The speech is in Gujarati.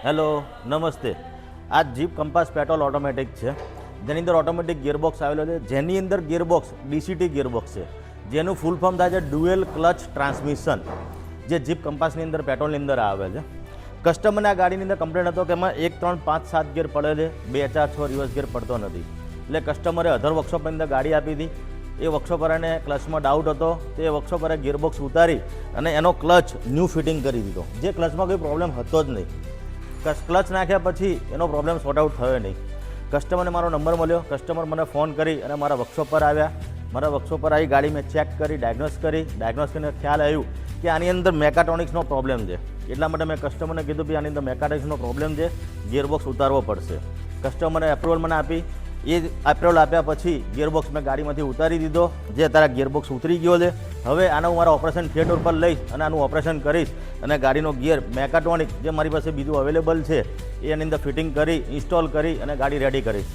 હેલો નમસ્તે. આ જીપ કંપાસ પેટ્રોલ ઓટોમેટિક છે, જેની અંદર ઓટોમેટિક ગિયરબોક્સ આવેલો છે, જેની અંદર ગિયરબોક્સ ડીસીટી ગિયરબોક્સ છે, જેનું ફૂલ ફોર્મ થાય છે ડ્યુએલ ક્લચ ટ્રાન્સમિશન, જે જીપ કંપાસની અંદર પેટ્રોલની અંદર આવે છે. કસ્ટમરને આ ગાડીની અંદર કમ્પ્લેન હતો કે એમાં 1, 3, 5, 7 ગિયર પડે છે, 2, 4, 6 રિવર્સ ગિયર પડતો નથી. એટલે કસ્ટમરે અધર વર્કશોપની અંદર ગાડી આપી હતી. એ વર્કશોપરને ક્લચમાં ડાઉટ હતો, તે વર્કશોપરે ગિયરબોક્સ ઉતારી અને એનો ક્લચ ન્યૂ ફિટિંગ કરી દીધો, જે ક્લચમાં કોઈ પ્રોબ્લેમ હતો જ નહીં. ક્લચ નાખ્યા પછી એનો પ્રોબ્લેમ સોર્ટ આઉટ થયો નહીં. કસ્ટમરને મારો નંબર મળ્યો, કસ્ટમર મને ફોન કરી અને મારા વર્કશોપ પર આવ્યા. મારા વર્કશોપ પર આવી ગાડી મેં ચેક કરી, ડાયગ્નોસ કરીને ખ્યાલ આવ્યું કે આની અંદર મેકાટ્રોનિક્સનો પ્રોબ્લેમ છે. એટલા માટે મેં કસ્ટમરને કીધું કે આની અંદર મેકાટ્રોનિક્સનો પ્રોબ્લેમ છે, ગિયરબોક્સ ઉતારવો પડશે. કસ્ટમરે એપ્રુવલ મને આપી. એ એપ્રુવલ આપ્યા પછી ગિયરબોક્સ મેં ગાડીમાંથી ઉતારી દીધો, જે અત્યારે ગિયરબોક્સ ઉતરી ગયો છે. હવે આને હું મારા ઓપરેશન થિયેટર પર લઈશ અને આનું ઓપરેશન કરીશ અને ગાડીનો ગિયર મેકાટ્રોનિક જે મારી પાસે બીજું અવેલેબલ છે એની અંદર ફિટિંગ કરી, ઇન્સ્ટોલ કરી અને ગાડી રેડી કરીશ.